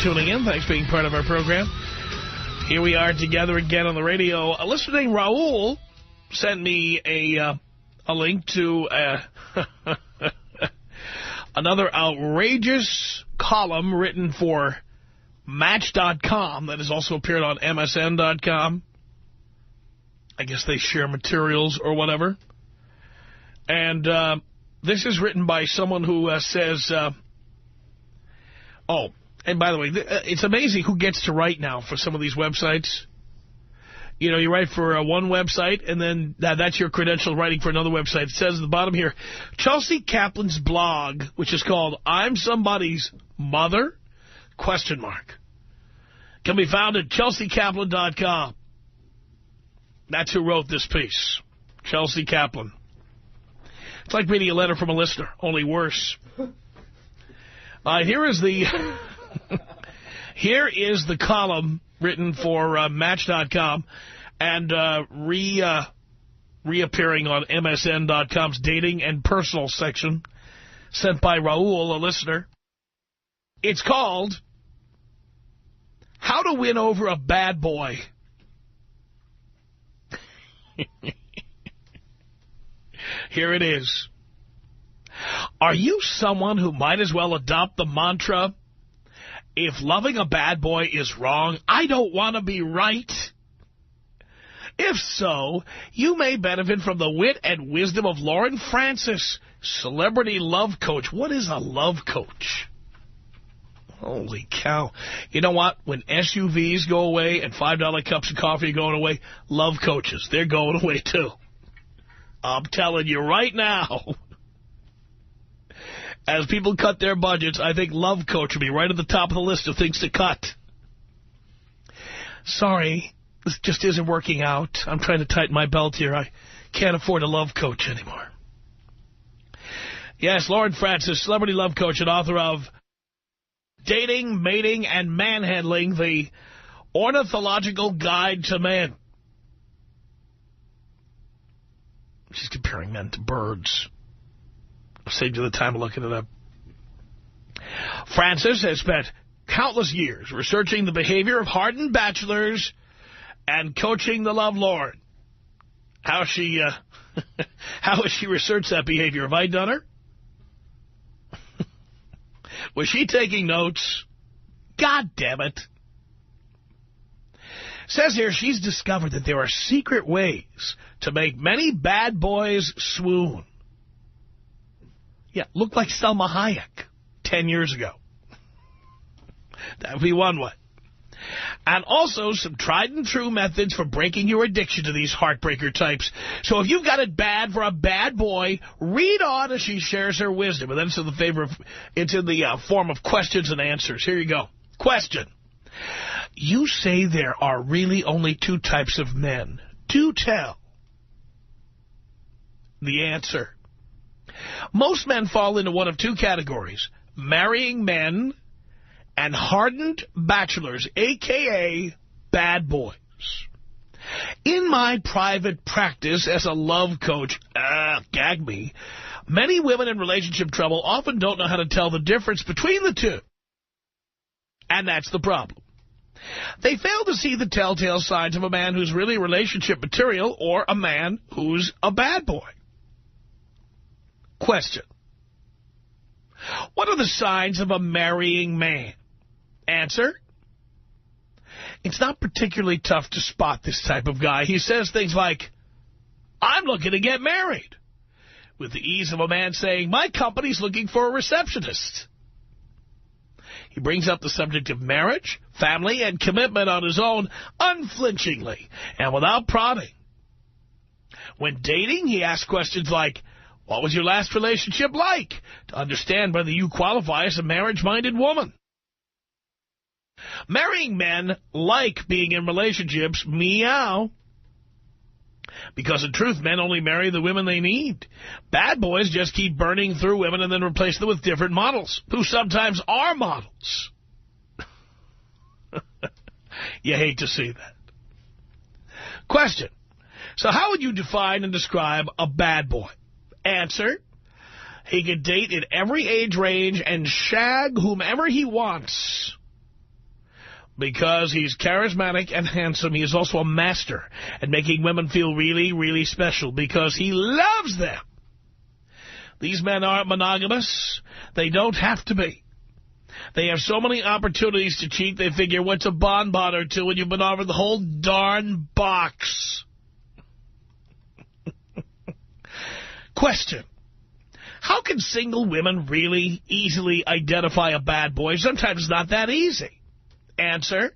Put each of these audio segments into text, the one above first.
tuning in. Thanks for being part of our program. Here we are together again on the radio. A listener named Raul sent me a link to another outrageous column written for Match.com that has also appeared on MSN.com. I guess they share materials or whatever. And this is written by someone who says, oh, and by the way, it's amazing who gets to write now for some of these websites. You know, you write for one website, and then that's your credential writing for another website. It says at the bottom here, Chelsea Kaplan's blog, which is called I'm Somebody's Mother, ? Can be found at chelseakaplan.com. That's who wrote this piece, Chelsea Kaplan. It's like reading a letter from a listener, only worse. Here is the column written for Match.com and reappearing on MSN.com's dating and personal section, sent by Raul, a listener. It's called How to Win Over a Bad Boy. Here it is. Are you someone who might as well adopt the mantra, if loving a bad boy is wrong, I don't want to be right? If so, you may benefit from the wit and wisdom of Lauren Francis, celebrity love coach. What is a love coach? Holy cow. You know what? When SUVs go away and $5 cups of coffee are going away, love coaches, they're going away too. I'm telling you right now. As people cut their budgets, I think love coach will be right at the top of the list of things to cut. Sorry, this just isn't working out. I'm trying to tighten my belt here. I can't afford a love coach anymore. Yes, Lauren Francis, celebrity love coach and author of Dating, Mating, and Manhandling, the Ornithological Guide to Men. She's comparing men to birds. I'll save you the time of looking it up. Francis has spent countless years researching the behavior of hardened bachelors and coaching the lovelorn. How has she researched that behavior? Have I done her? Was she taking notes? God damn it. Says here she's discovered that there are secret ways to make many bad boys swoon. Yeah, looked like Selma Hayek 10 years ago. That would be one way. And also some tried and true methods for breaking your addiction to these heartbreaker types. So if you've got it bad for a bad boy, read on as she shares her wisdom. And then it's in the form of questions and answers. Here you go. Question. You say there are really only two types of men. Do tell. The answer. Most men fall into one of two categories. Marrying men and hardened bachelors, a.k.a. bad boys. In my private practice as a love coach, gag me, many women in relationship trouble often don't know how to tell the difference between the two. And that's the problem. They fail to see the telltale signs of a man who's really relationship material or a man who's a bad boy. Question. What are the signs of a marrying man? Answer. It's not particularly tough to spot this type of guy. He says things like, I'm looking to get married, with the ease of a man saying, my company's looking for a receptionist. He brings up the subject of marriage, family, and commitment on his own unflinchingly and without prodding. When dating, he asks questions like, what was your last relationship like? To understand whether you qualify as a marriage-minded woman. Marrying men like being in relationships, meow. Because in truth, men only marry the women they need. Bad boys just keep burning through women and then replace them with different models, who sometimes are models. You hate to see that. Question. So how would you define and describe a bad boy? Answer. He can date in every age range and shag whomever he wants. Because he's charismatic and handsome, he is also a master at making women feel really, really special because he loves them. These men aren't monogamous. They don't have to be. They have so many opportunities to cheat, they figure, what's a bonbon or two when you've been offered the whole darn box? Question. How can single women really easily identify a bad boy? Sometimes it's not that easy. Answer.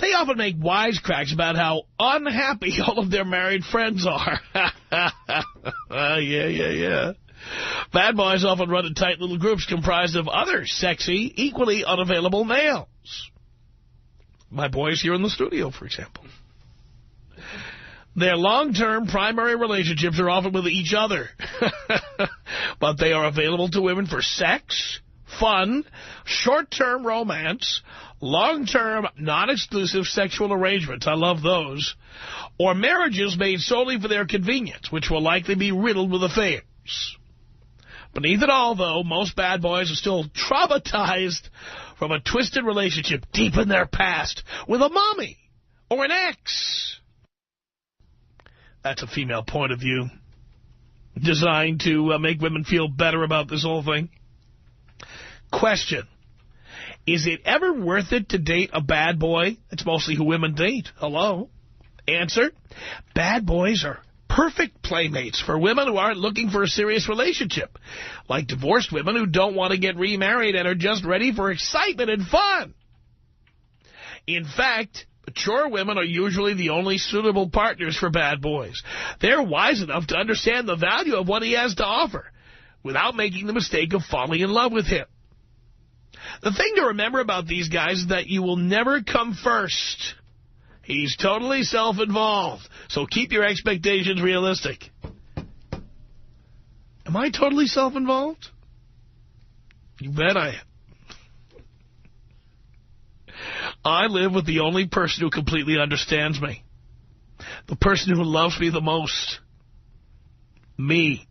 They often make wisecracks about how unhappy all of their married friends are. Yeah. Bad boys often run in tight little groups comprised of other sexy, equally unavailable males. My boys here in the studio, for example. Their long-term primary relationships are often with each other. But they are available to women for sex, fun, short-term romance, long-term, non-exclusive sexual arrangements, I love those, or marriages made solely for their convenience, which will likely be riddled with affairs. Beneath it all, though, most bad boys are still traumatized from a twisted relationship deep in their past with a mommy or an ex. That's a female point of view designed to make women feel better about this whole thing. Question. Is it ever worth it to date a bad boy? It's mostly who women date. Hello? Answer. Bad boys are perfect playmates for women who aren't looking for a serious relationship, like divorced women who don't want to get remarried and are just ready for excitement and fun. In fact, mature women are usually the only suitable partners for bad boys. They're wise enough to understand the value of what he has to offer without making the mistake of falling in love with him. The thing to remember about these guys is that you will never come first. He's totally self-involved, so keep your expectations realistic. Am I totally self-involved? You bet I am. I live with the only person who completely understands me. The person who loves me the most. Me.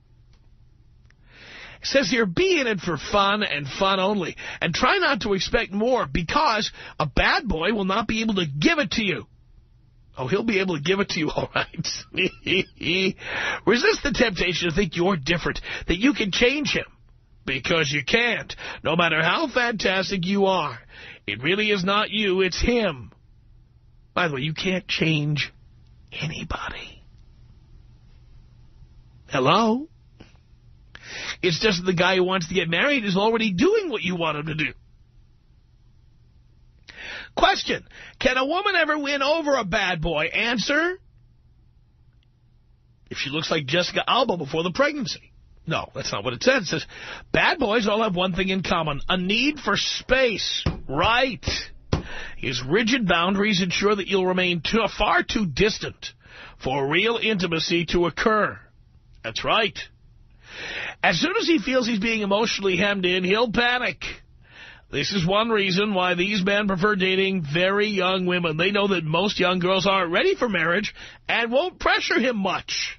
It says here, be in it for fun and fun only. And try not to expect more because a bad boy will not be able to give it to you. Oh, he'll be able to give it to you, all right. Resist the temptation to think you're different, that you can change him. Because you can't. No matter how fantastic you are, it really is not you, it's him. By the way, you can't change anybody. Hello? It's just that the guy who wants to get married is already doing what you want him to do. Question. Can a woman ever win over a bad boy? Answer. If she looks like Jessica Alba before the pregnancy. No, that's not what it says. It says, bad boys all have one thing in common, a need for space. Right. His rigid boundaries ensure that you'll remain far too distant for real intimacy to occur. That's right. As soon as he feels he's being emotionally hemmed in, he'll panic. This is one reason why these men prefer dating very young women. They know that most young girls aren't ready for marriage and won't pressure him much.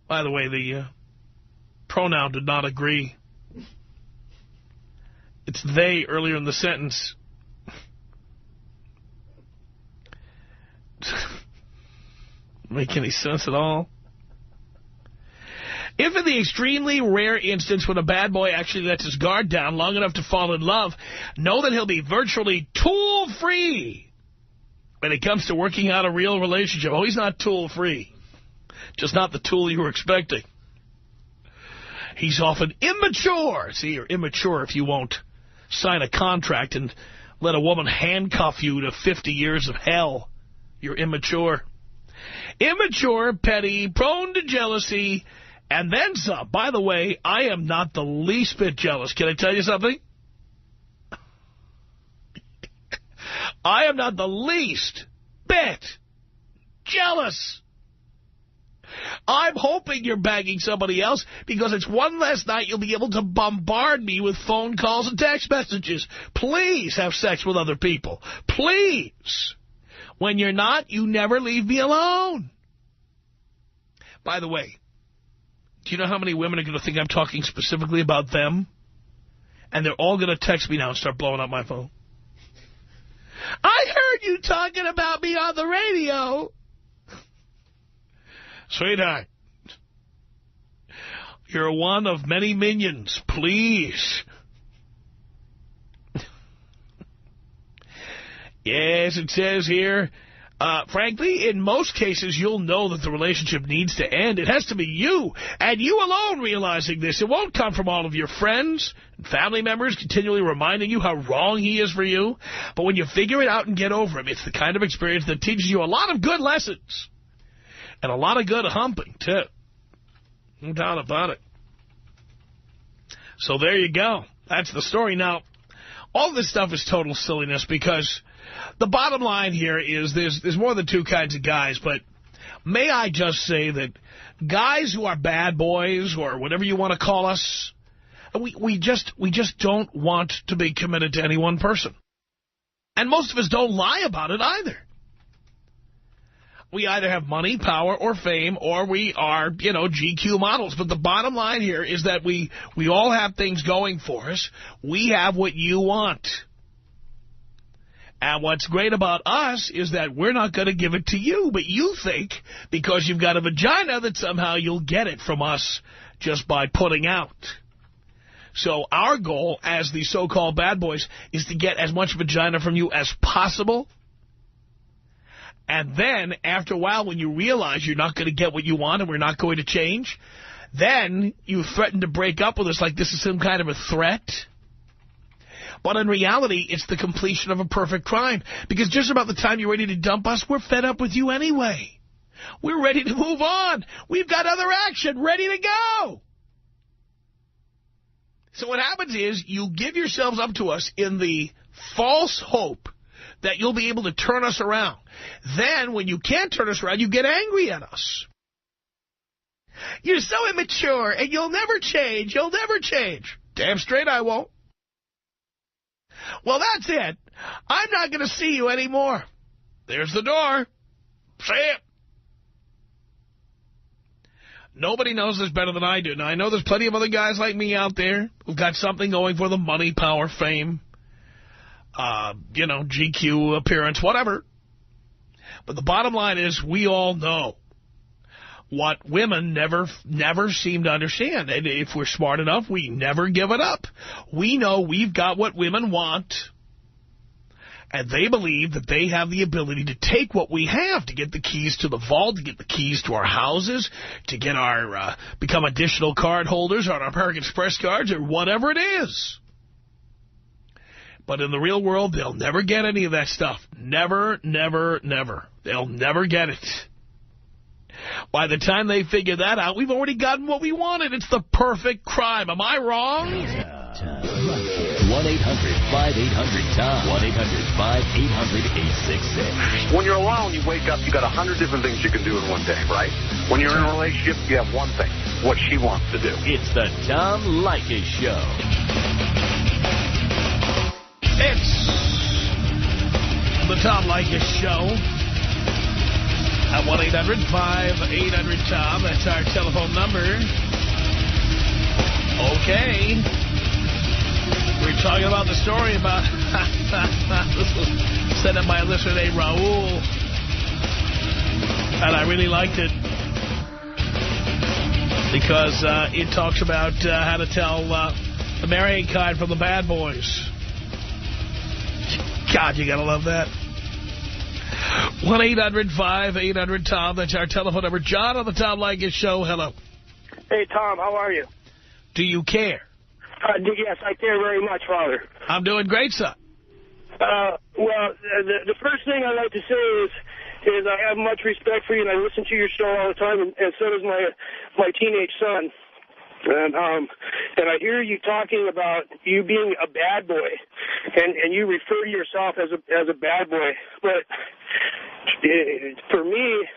By the way, the pronoun did not agree. It's they earlier in the sentence. Make any sense at all? If in the extremely rare instance when a bad boy actually lets his guard down long enough to fall in love, know that he'll be virtually tool-free when it comes to working out a real relationship. Oh, he's not tool-free. Just not the tool you were expecting. He's often immature. See, you're immature if you won't sign a contract and let a woman handcuff you to 50 years of hell. You're immature. Immature, petty, prone to jealousy, and then some. By the way, I am not the least bit jealous. Can I tell you something? I am not the least bit jealous. I'm hoping you're bagging somebody else because it's one less night you'll be able to bombard me with phone calls and text messages. Please have sex with other people. Please. When you're not, you never leave me alone. By the way, do you know how many women are going to think I'm talking specifically about them? And they're all going to text me now and start blowing up my phone. I heard you talking about me on the radio. Sweetheart, you're one of many minions. Please. Yes, it says here, frankly, in most cases, you'll know that the relationship needs to end. It has to be you, and you alone realizing this. It won't come from all of your friends and family members continually reminding you how wrong he is for you. But when you figure it out and get over him, it's the kind of experience that teaches you a lot of good lessons and a lot of good humping, too. No doubt about it. So there you go. That's the story. Now, all this stuff is total silliness because the bottom line here is there's more than two kinds of guys, but may I just say that guys who are bad boys or whatever you want to call us, we just don't want to be committed to any one person. And most of us don't lie about it either. We either have money, power, or fame, or we are, GQ models. But the bottom line here is that we all have things going for us. We have what you want. And what's great about us is that we're not going to give it to you, but you think because you've got a vagina that somehow you'll get it from us just by putting out. So our goal as the so-called bad boys is to get as much vagina from you as possible. And then, after a while, when you realize you're not going to get what you want and we're not going to change, then you threaten to break up with us like this is some kind of a threat. But in reality, it's the completion of a perfect crime. Because just about the time you're ready to dump us, we're fed up with you anyway. We're ready to move on. We've got other action ready to go. So what happens is you give yourselves up to us in the false hope that you'll be able to turn us around. Then, when you can't turn us around, you get angry at us. You're so immature, and you'll never change. You'll never change. Damn straight I won't. Well, that's it. I'm not going to see you anymore. There's the door. See it. Nobody knows this better than I do. Now, I know there's plenty of other guys like me out there who've got something going for them, money, power, fame, GQ appearance, whatever. But the bottom line is we all know what women never seem to understand. And if we're smart enough, we never give it up. We know we've got what women want, and they believe that they have the ability to take what we have, to get the keys to the vault, to get the keys to our houses, to get our become additional card holders on our American Express cards or whatever it is. But in the real world, they'll never get any of that stuff. Never, never, never. They'll never get it. By the time they figure that out, we've already gotten what we wanted. It's the perfect crime. Am I wrong? 1-800-5800-TOM. 1-800-5800-866. When you're alone, you wake up, you got 100 different things you can do in one day, right? When you're in a relationship, you have one thing, what she wants to do. It's the Tom Leykis Show. It's the Tom Leykis Show at 1-800-5800-TOM. That's our telephone number. Okay. We're talking about the story about this was sent in by a listener named Raul, and I really liked it because it talks about how to tell the marrying kind from the bad boys. God, you gotta love that. 1-800-5800-TOM. That's our telephone number. John on the Tom Leykis Show. Hello. Hey, Tom. How are you? Do you care? Yes, I care very much, Father. I'm doing great, son. Well, the first thing I'd like to say is I have much respect for you, and I listen to your show all the time, and so does my teenage son. And I hear you talking about you being a bad boy, and you refer to yourself as a bad boy. But for me,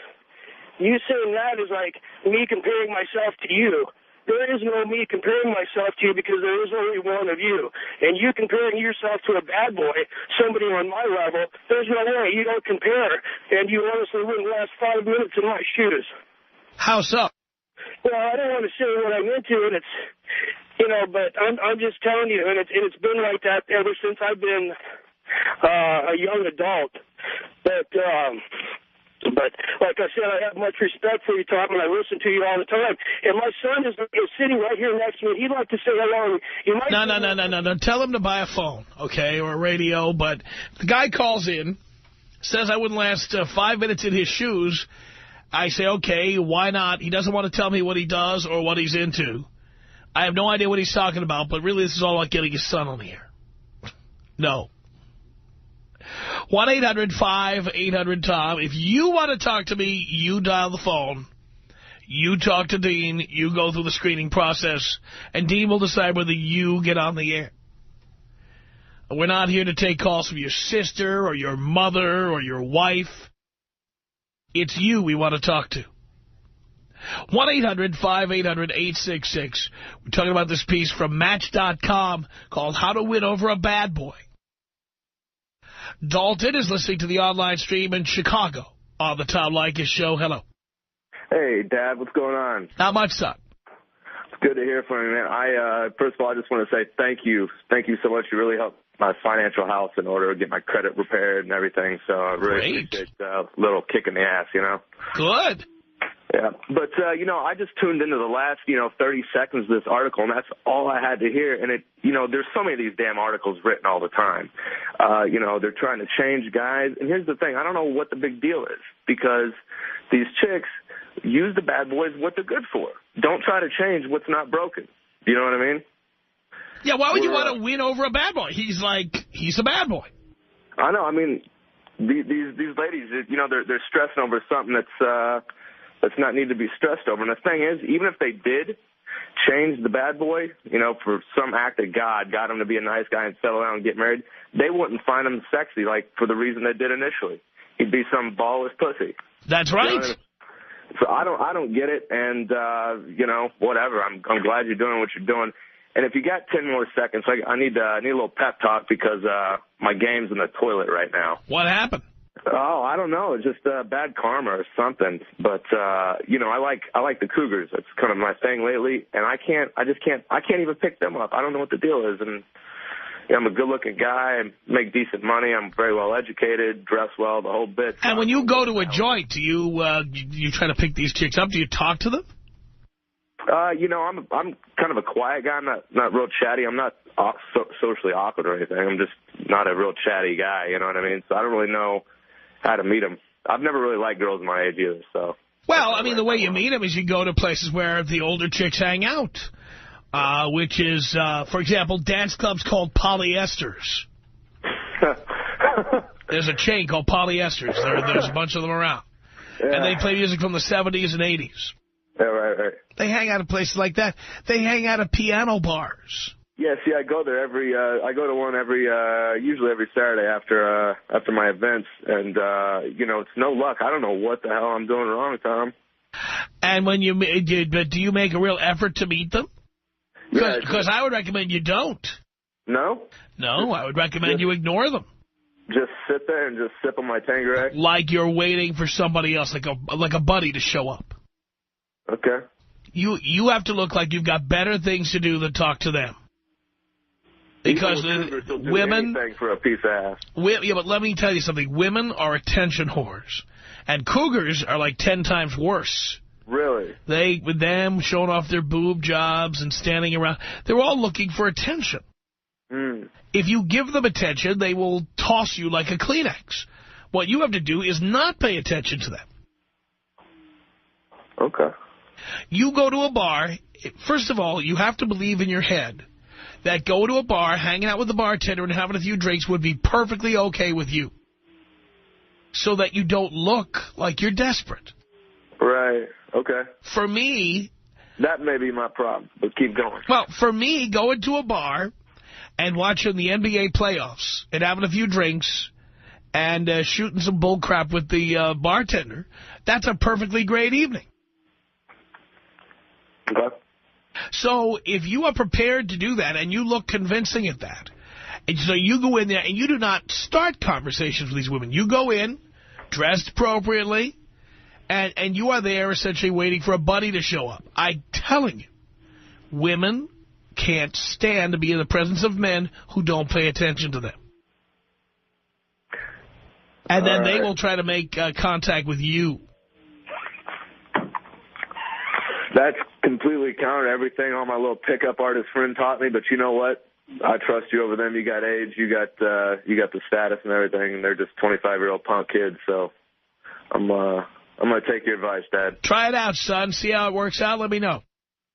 you saying that is like me comparing myself to you. There is no me comparing myself to you because there is only one of you. And you comparing yourself to a bad boy, somebody on my level, there's no way. You don't compare. And you honestly wouldn't last 5 minutes in my shoes. How so? Well, I don't want to say what I'm into, and it's, but I'm just telling you, and it's been like that ever since I've been a young adult. But like I said, I have much respect for you, Tom, and I listen to you all the time. And my son is sitting right here next to me. He'd like to say hello. You might No. Tell him to buy a phone, okay, or a radio. But the guy calls in, says I wouldn't last 5 minutes in his shoes. I say, okay, why not? He doesn't want to tell me what he does or what he's into. I have no idea what he's talking about, but really this is all about getting his son on the air. No. 1-800-5800-TOM. If you want to talk to me, you dial the phone. You talk to Dean. You go through the screening process. And Dean will decide whether you get on the air. We're not here to take calls from your sister or your mother or your wife. It's you we want to talk to. 1-800-5800-866. We're talking about this piece from Match.com called How to Win Over a Bad Boy. Dalton is listening to the online stream in Chicago on the Tom Leykis Show. Hello. Hey, Dad, what's going on? Not much, son. It's good to hear from you, man. First of all, I just want to say thank you. Thank you so much. You really helped my financial house in order to get my credit repaired and everything. So I really appreciate a little kick in the ass, you know. Good. Yeah, but, I just tuned into the last, 30 seconds of this article, and that's all I had to hear. And, there's so many of these damn articles written all the time. They're trying to change guys. And here's the thing. I don't know what the big deal is, because these chicks use the bad boys what they're good for. Don't try to change what's not broken. You know what I mean? Yeah, why would you want to win over a bad boy? He's a bad boy. I know. I mean, these ladies, they're stressing over something that's not need to be stressed over. And the thing is, even if they did change the bad boy, for some act of God got him to be a nice guy and settle down and get married, they wouldn't find him sexy, like, for the reason they did initially. He'd be some ballless pussy. That's right. You know what I mean? So I don't get it, and, whatever. I'm glad you're doing what you're doing. And if you got 10 more seconds, I need a little pep talk, because my game's in the toilet right now. What happened? Oh, I don't know. It's just bad karma or something. But I like the Cougars. That's kind of my thing lately, and I can't even pick them up. I don't know what the deal is. And I'm a good-looking guy. I make decent money. I'm very well educated, dress well, the whole bit. And when you go to a joint, do you try to pick these chicks up? Do you talk to them? I'm kind of a quiet guy. I'm not real chatty. I'm not socially awkward or anything. I'm just not a real chatty guy. You know what I mean? So I don't really know how to meet them. I've never really liked girls my age either. So. Well, I mean, the way you meet them is you go to places where the older chicks hang out, which is, for example, dance clubs called polyesters. There's a chain called polyesters. There's a bunch of them around. Yeah. And they play music from the 70s and 80s. Yeah, right. They hang out at places like that. They hang out at piano bars. Yeah, see, I go there I go to one usually every Saturday after my events, and, it's no luck. I don't know what the hell I'm doing wrong, Tom. And do you make a real effort to meet them? Because I would recommend you don't. No? No, I would recommend you ignore them. Just sit there and just sip on my Tanqueray? Like you're waiting for somebody else, like a buddy to show up. Okay. You have to look like you've got better things to do than talk to them. Because women for a piece of ass. Yeah, but let me tell you something. Women are attention whores, and cougars are like 10 times worse. Really? With them showing off their boob jobs and standing around, they're all looking for attention. Mm. If you give them attention, they will toss you like a Kleenex. What you have to do is not pay attention to them. Okay. You go to a bar, first of all, you have to believe in your head that going to a bar, hanging out with the bartender and having a few drinks would be perfectly okay with you, so that you don't look like you're desperate. Right. Okay. For me... That may be my problem, but keep going. Well, for me, going to a bar and watching the NBA playoffs and having a few drinks and shooting some bull crap with the bartender, that's a perfectly great evening. Okay. So if you are prepared to do that and you look convincing at that, and so you go in there and you do not start conversations with these women. You go in, dressed appropriately, and you are there essentially waiting for a buddy to show up. I'm telling you, women can't stand to be in the presence of men who don't pay attention to them. And then they will try to make contact with you. That's completely counter everything all my little pickup artist friend taught me, but you know what? I trust you over them. You got age, you got the status and everything, and they're just 25-year-old punk kids, so I'm going to take your advice, Dad. Try it out, son. See how it works out. Let me know.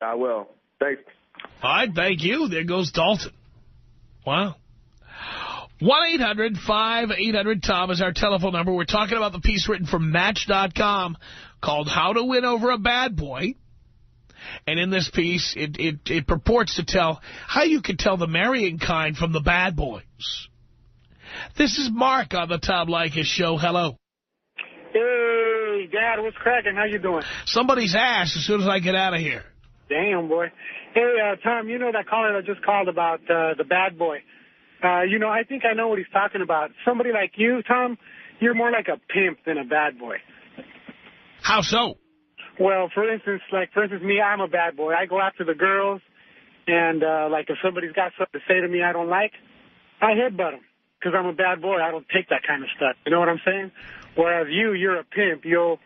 I will. Thanks. All right, thank you. There goes Dalton. Wow. 1-800-5800-TOM is our telephone number. We're talking about the piece written for Match.com called How to Win Over a Bad Boy. And in this piece, it purports to tell how you can tell the marrying kind from the bad boys. This is Mark on the Tom Leykis Show. Hello. Hey, Dad, what's cracking? How you doing? Somebody's ass as soon as I get out of here. Damn, boy. Hey, Tom, you know that caller that just called about the bad boy. You know, I think I know what he's talking about. Somebody like you, Tom, you're more like a pimp than a bad boy. How so? Well, for instance, me, I'm a bad boy. I go after the girls, and, if somebody's got something to say to me I don't like, I headbutt them, because I'm a bad boy. I don't take that kind of stuff. You know what I'm saying? Whereas you're a pimp. You're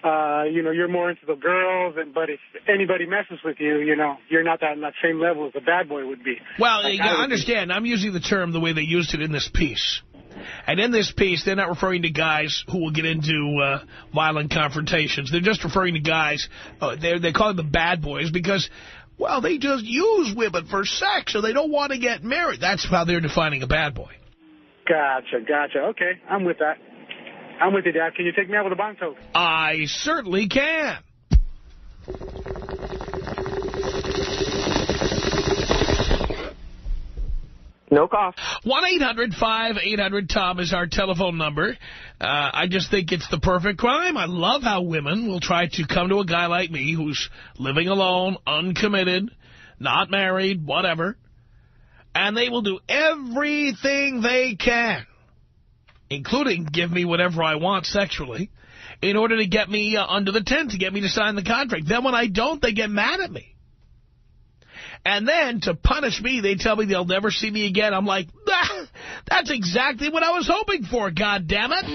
more into the girls, but if anybody messes with you, you're not on that same level as a bad boy would be. Well, I understand. I'm using the term the way they used it in this piece. And in this piece, they're not referring to guys who will get into violent confrontations. They're just referring to guys, they call it the bad boys because, well, they just use women for sex, so they don't want to get married. That's how they're defining a bad boy. Gotcha. Okay, I'm with that. I'm with you, Dad. Can you take me out with a bong toke? I certainly can. No cost. 1-800-5800-TOM is our telephone number. I just think it's the perfect crime. I love how women will try to come to a guy like me who's living alone, uncommitted, not married, whatever, and they will do everything they can, including give me whatever I want sexually, in order to get me under the tent, to get me to sign the contract. Then when I don't, they get mad at me. And then, to punish me, they tell me they'll never see me again. I'm like, that's exactly what I was hoping for, goddammit.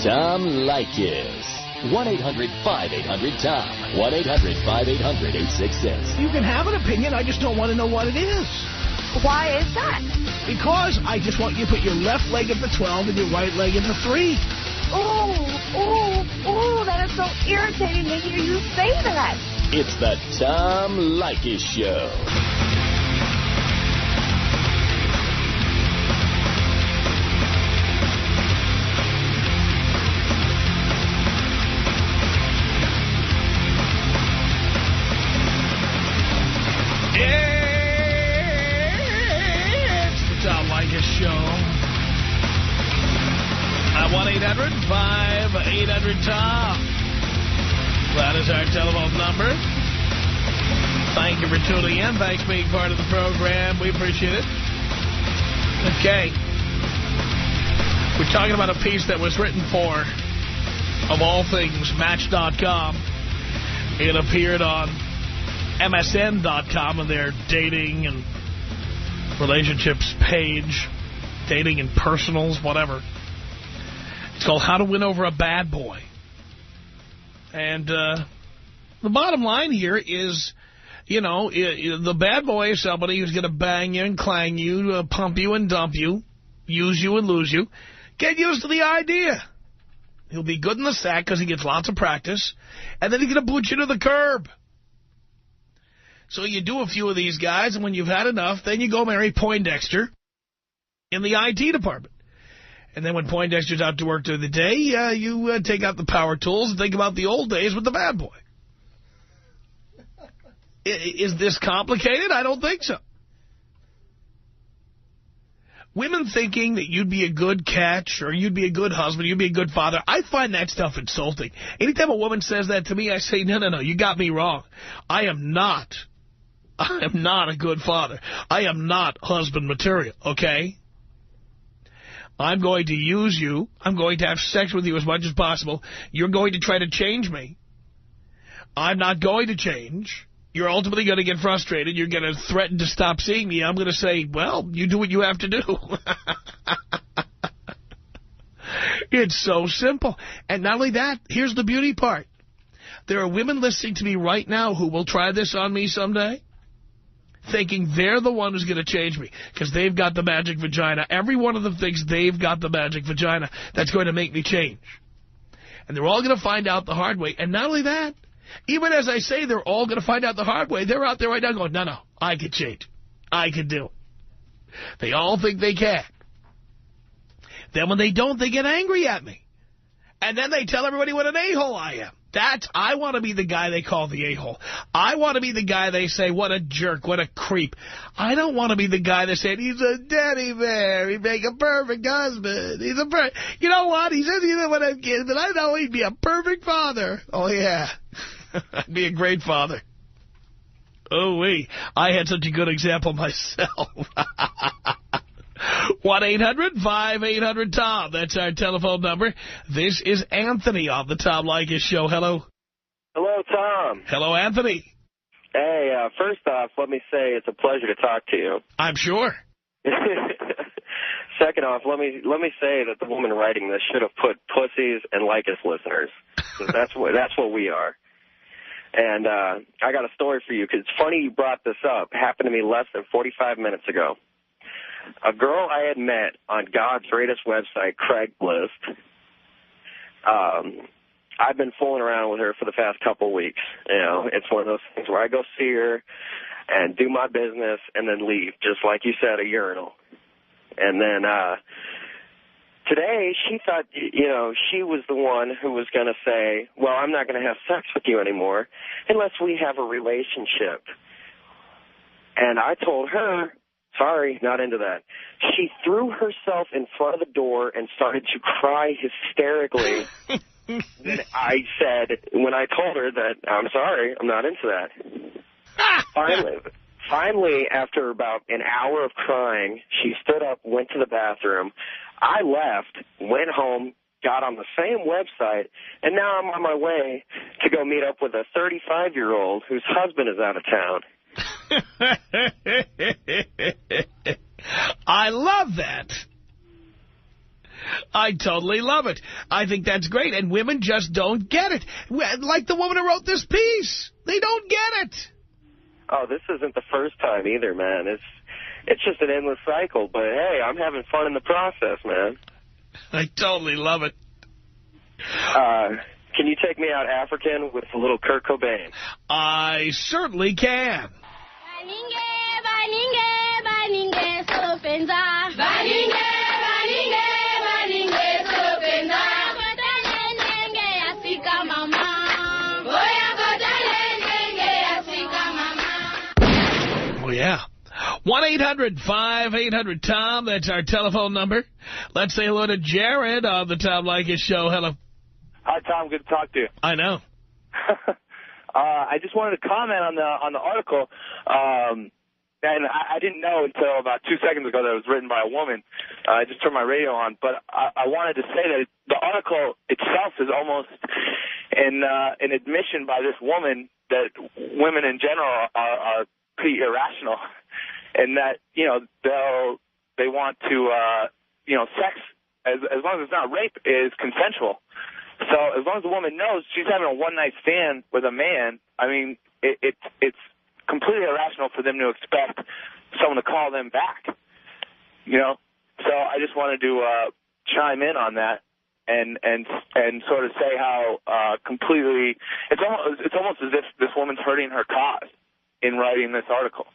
Tom Leykis. 1-800-5800-TOM. 1-800-5800-866. You can have an opinion, I just don't want to know what it is. Why is that? Because I just want you to put your left leg at the 12 and your right leg at the 3. Oh, that is so irritating to hear you say that. It's the Tom Leykis Show. It's the Tom Leykis Show. 1-800-5800-TOM. That is our telephone number. Thank you for tuning in. Thanks for being part of the program. We appreciate it. Okay. We're talking about a piece that was written for, of all things, Match.com. It appeared on MSN.com on their dating and relationships page. Dating and personals, whatever. It's called How to Win Over a Bad Boy. And the bottom line here is, the bad boy is somebody who's going to bang you and clang you, pump you and dump you, use you and lose you. Get used to the idea. He'll be good in the sack because he gets lots of practice, and then he's going to boot you to the curb. So you do a few of these guys, and when you've had enough, then you go marry Poindexter in the IT department. And then when Poindexter's out to work during the day, you take out the power tools and think about the old days with the bad boy. Is this complicated? I don't think so. Women thinking that you'd be a good catch or you'd be a good husband, you'd be a good father, I find that stuff insulting. Anytime a woman says that to me, I say, no, you got me wrong. I am not a good father. I am not husband material, okay? I'm going to use you. I'm going to have sex with you as much as possible. You're going to try to change me. I'm not going to change. You're ultimately going to get frustrated. You're going to threaten to stop seeing me. I'm going to say, well, you do what you have to do. It's so simple. And not only that, here's the beauty part. There are women listening to me right now who will try this on me someday, thinking they're the one who's going to change me because they've got the magic vagina. Every one of them thinks they've got the magic vagina that's going to make me change. And they're all going to find out the hard way. And not only that, even as I say they're all going to find out the hard way, they're out there right now going, no, I can change. I can do it. They all think they can. Then when they don't, they get angry at me. And then they tell everybody what an a-hole I am. I want to be the guy they call the a-hole. I want to be the guy they say, what a jerk, what a creep. I don't want to be the guy that said, he's a daddy bear, he'd make a perfect husband. You know what? He says he doesn't want to have kids, but I know he'd be a perfect father. Oh, yeah. I'd be a great father. Oh, wait. I had such a good example myself. 1-800-5800-TOM. That's our telephone number. This is Anthony on the Tom Leykis Show. Hello. Hello, Tom. Hello, Anthony. Hey, first off, let me say it's a pleasure to talk to you. I'm sure. Second off, let me say that the woman writing this should have put pussies and Leykis listeners. That's what we are. And I got a story for you because it's funny you brought this up. It happened to me less than 45 minutes ago. A girl I had met on God's greatest website, Craigslist. I've been fooling around with her for the past couple of weeks. You know, it's one of those things where I go see her and do my business and then leave, just like you said, a urinal. And then today she thought, you know, she was the one who was going to say, well, I'm not going to have sex with you anymore unless we have a relationship. And I told her, sorry, not into that. She threw herself in front of the door and started to cry hysterically. Then I said, when I told her that, I'm sorry, I'm not into that. Finally, after about an hour of crying, she stood up, went to the bathroom. I left, went home, got on the same website, and now I'm on my way to go meet up with a 35-year-old whose husband is out of town. I love that. I totally love it. I think that's great, and women just don't get it. Like the woman who wrote this piece. They don't get it. Oh, this isn't the first time either, man. It's just an endless cycle, but hey, I'm having fun in the process, man. I totally love it. Can you take me out African with a little Kurt Cobain? I certainly can. Oh, yeah. 1-800-5800-TOM. That's our telephone number. Let's say hello to Jared on the Tom Leykis Show. Hello. Hi, Tom. Good to talk to you. I know. I just wanted to comment on the article. And I didn't know until about 2 seconds ago that it was written by a woman. I just turned my radio on. But I wanted to say that the article itself is almost an admission by this woman that women in general are pretty irrational. And that, you know, they want to, you know, sex, as long as it's not rape, is consensual. So as long as the woman knows she's having a one-night stand with a man, I mean, it's completely irrational for them to expect someone to call them back, you know? So I just wanted to chime in on that and sort of say how completely, it's almost as if this woman's hurting her cause in writing this article.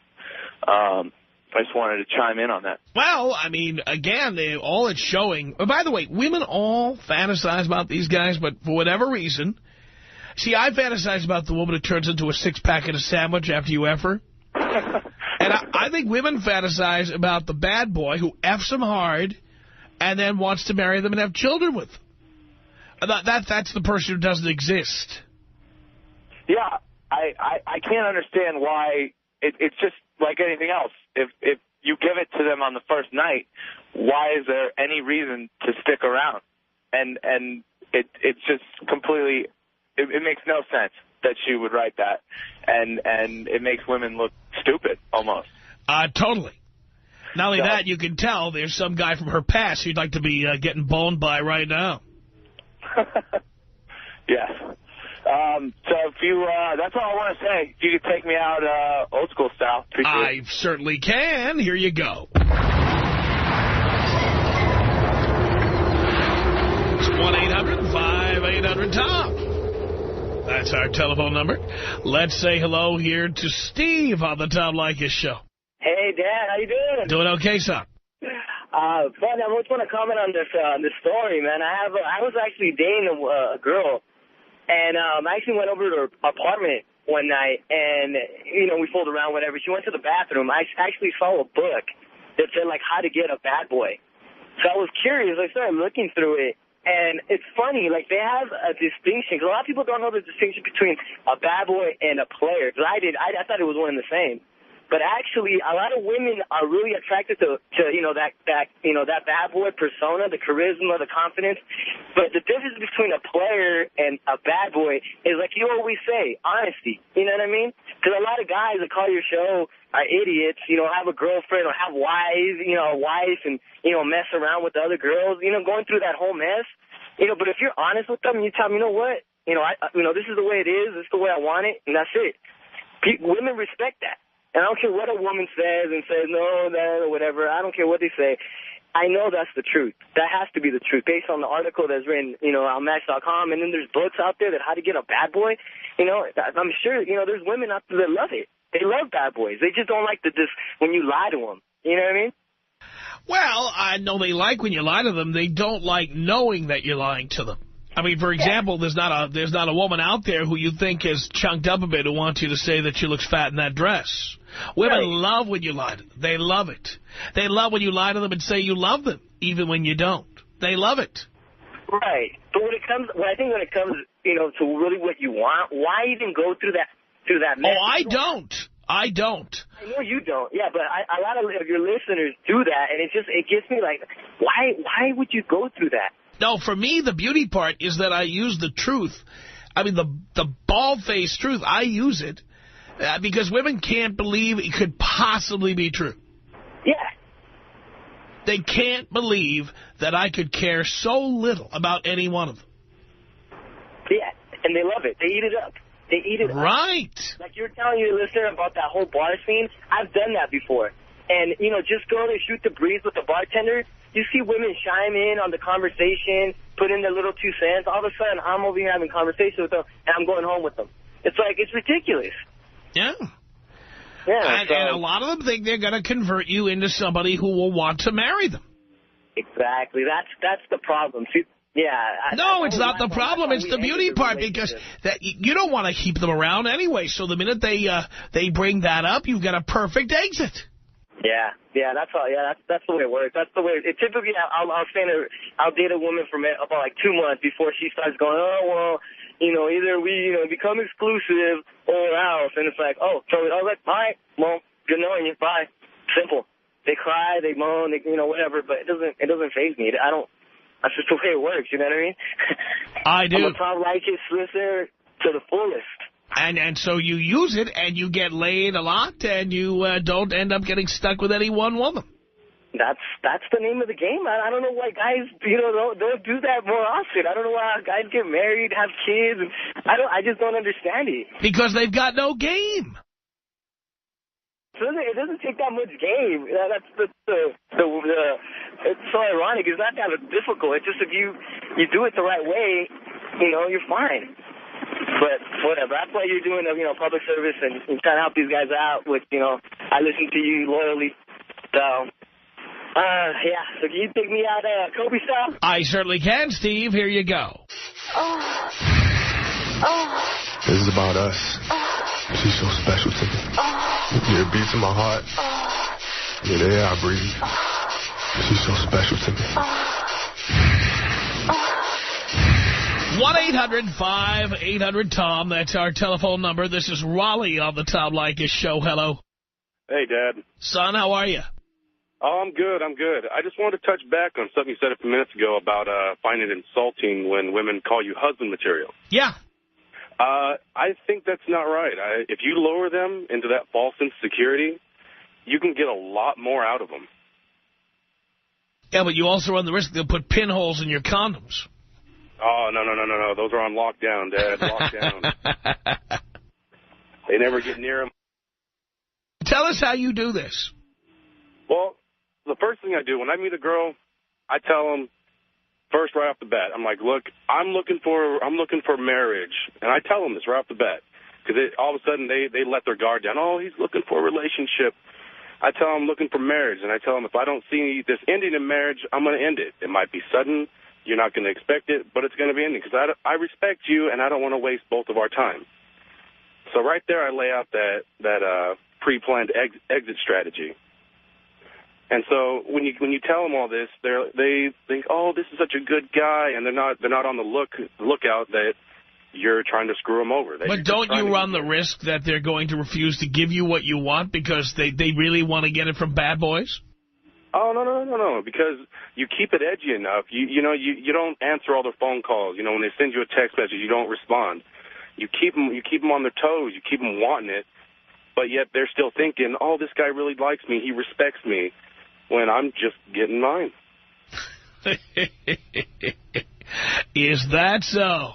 I just wanted to chime in on that. Well, I mean, again, all it's showing... By the way, women all fantasize about these guys, but for whatever reason... See, I fantasize about the woman who turns into a six-pack in a sandwich after you F her. And I think women fantasize about the bad boy who Fs them hard and then wants to marry them and have children with them. That's the person who doesn't exist. Yeah, I can't understand why... It's just like anything else. If you give it to them on the first night, why is there any reason to stick around? And it's just completely, it makes no sense that she would write that. And it makes women look stupid, almost. Totally. Not only that, you can tell there's some guy from her past you'd like to be getting boned by right now. Yes. So if you, that's all I want to say. If you could take me out old school style. I certainly can. Here you go. It's 1-800-5800-TOM. That's our telephone number. Let's say hello here to Steve on the Tom Leykis Show. Hey, Dad. How you doing? Doing okay, son. Fun. I just want to comment on this story, man. I was actually dating a girl, and I actually went over to her apartment one night, and, we fooled around, whatever. She went to the bathroom. I actually saw a book that said, like, how to get a bad boy. So I was curious. I started looking through it, and it's funny. Like, they have a distinction, because a lot of people don't know the distinction between a bad boy and a player, because I did. I thought it was one and the same. But actually, a lot of women are really attracted to that bad boy persona, the charisma, the confidence. But the difference between a player and a bad boy is, like you always say, honesty. You know what I mean? Because a lot of guys that call your show are idiots, have a girlfriend or have wives, a wife, and, mess around with the other girls, going through that whole mess. But if you're honest with them, you tell them, you know what? This is the way it is. This is the way I want it, and that's it. Women respect that. And I don't care what a woman says and says, no, that, or whatever. I don't care what they say. I know that's the truth. That has to be the truth based on the article that's written, on Match.com. And then there's books out there that how to get a bad boy. I'm sure, there's women out there that love it. They love bad boys. They just don't like when you lie to them. You know what I mean? Well, I know they like when you lie to them. They don't like knowing that you're lying to them. I mean, for example, there's not a woman out there who you think is chunked up a bit who wants you to say that she looks fat in that dress. Women love when you lie to them. They love it. They love when you lie to them and say you love them, even when you don't. They love it. Right. But when it comes to really what you want, why even go through that mess? Oh, I don't. I know you don't. Yeah, but a lot of your listeners do that, and it gets me like, why would you go through that? No, for me, the beauty part is that I use the truth. I mean, the bald-faced truth, I use it because women can't believe it could possibly be true. Yeah. They can't believe that I could care so little about any one of them. Yeah, and they love it. They eat it up. They eat it up. Right. Like you were telling your listener about that whole bar scene, I've done that before. And, just go there, shoot the breeze with the bartender. You see women chime in on the conversation, put in their little 2 cents. All of a sudden, I'm over here having conversation with them, and I'm going home with them. It's like, it's ridiculous. Yeah. Yeah. And a lot of them think they're going to convert you into somebody who will want to marry them. Exactly. That's the problem. See, yeah. No, it's not the problem. It's the beauty part, because you don't want to keep them around anyway. So the minute they bring that up, you've got a perfect exit. Yeah, that's all. Yeah, that's the way it works. That's the way. Typically, I'll date a woman for about like 2 months before she starts going, oh well, either we become exclusive or else. And it's like, oh, so I was like, all right, well, good knowing you, bye. Simple. They cry, they moan, whatever, but it doesn't faze me. That's just the way it works. You know what I mean? I do. I'm a Tom Leykis listener to the fullest. And so you use it, and you get laid a lot, and you don't end up getting stuck with any one woman. That's the name of the game. I don't know why guys, don't do that more often. I don't know why guys get married, have kids. And I just don't understand it. Because they've got no game. It doesn't take that much game. It's so ironic. It's not that difficult. It's just if you do it the right way, you're fine. But whatever. That's why you're doing public service and trying to help these guys out with, I listen to you loyally. So, yeah. So can you take me out Kobe style? I certainly can, Steve. Here you go. This is about us. She's so special to me. Yeah, it beats in my heart. Yeah, the air I breathe. She's so special to me. 1-800-5800-TOM. That's our telephone number. This is Raleigh on the Tom Leykis Show. Hello. Hey, Dad. Son, how are you? Oh, I'm good. I just wanted to touch back on something you said a few minutes ago about finding it insulting when women call you husband material. Yeah. I think that's not right. If you lower them into that false insecurity, you can get a lot more out of them. Yeah, but you also run the risk they'll put pinholes in your condoms. Oh, no. Those are on lockdown, Dad. Lockdown. They never get near them. Tell us how you do this. Well, the first thing I do, when I meet a girl, I tell them first right off the bat. I'm like, look, I'm looking for marriage. And I tell them this right off the bat. Because all of a sudden they let their guard down. Oh, he's looking for a relationship. I tell them I'm looking for marriage. And I tell them if I don't see this ending in marriage, I'm going to end it. It might be sudden. You're not going to expect it, but it's going to be ending. Because I respect you, and I don't want to waste both of our time. So right there I lay out that pre-planned exit strategy. And so when you tell them all this, they think, oh, this is such a good guy, and they're not on the lookout that you're trying to screw them over. But don't you run the risk that they're going to refuse to give you what you want because they really want to get it from bad boys? Oh, no, because you keep it edgy enough. You don't answer all their phone calls. You know, when they send you a text message, you don't respond. You keep them on their toes. You keep them wanting it, but yet they're still thinking, oh, this guy really likes me. He respects me, when I'm just getting mine. Is that so?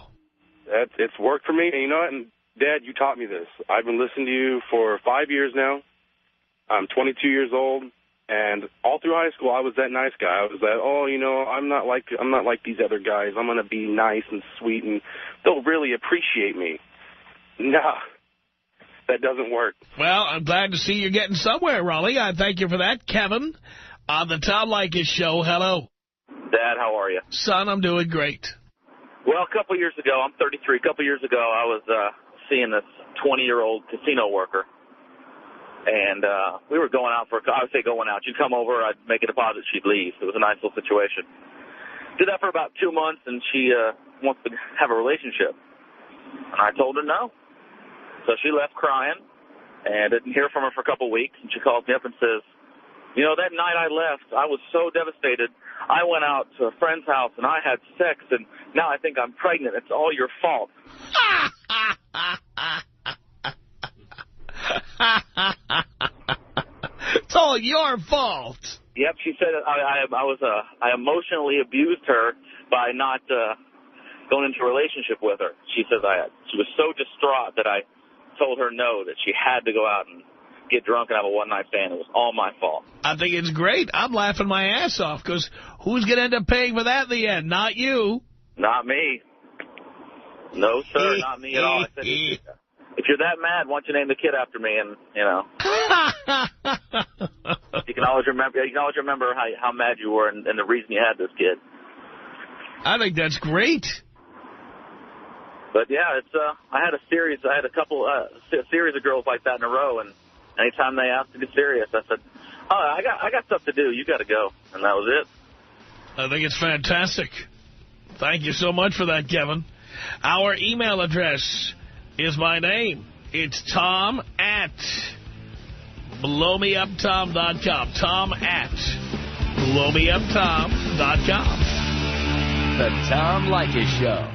It's worked for me. And you know what? And Dad, you taught me this. I've been listening to you for 5 years now. I'm 22 years old. And all through high school, I was that nice guy. I was that, oh, you know, I'm not like these other guys. I'm going to be nice and sweet, and they'll really appreciate me. Nah, that doesn't work. Well, I'm glad to see you're getting somewhere, Raleigh. I thank you for that. Kevin, on the Tom Leykis Show, hello. Dad, how are you? Son, I'm doing great. Well, a couple years ago, I'm 33. A couple years ago, I was seeing this 20-year-old casino worker. And we were going out I would say going out. She'd come over, I'd make a deposit, she'd leave. It was a nice little situation. Did that for about 2 months, and she wants to have a relationship. And I told her no. So she left crying, and didn't hear from her for a couple of weeks. And she calls me up and says, you know, that night I left, I was so devastated. I went out to a friend's house, and I had sex, and now I think I'm pregnant. It's all your fault. It's all your fault. Yep, she said I emotionally abused her by not going into a relationship with her. She says she was so distraught that I told her no, that she had to go out and get drunk and have a one-night stand. It was all my fault. I think it's great. I'm laughing my ass off because who's going to end up paying for that in the end? Not you. Not me. No, sir, not me at all. I said, if you're that mad, why don't you name the kid after me? And, you know, you can always remember how mad you were and the reason you had this kid. I think that's great. But, yeah, I had a series of girls like that in a row, and anytime they asked to get serious, I said, oh, I got stuff to do. You got to go. And that was it. I think it's fantastic. Thank you so much for that, Kevin. Our email address is my name. It's Tom@blowmeuptom.com. Tom@blowmeuptom.com. The Tom Leykis Show.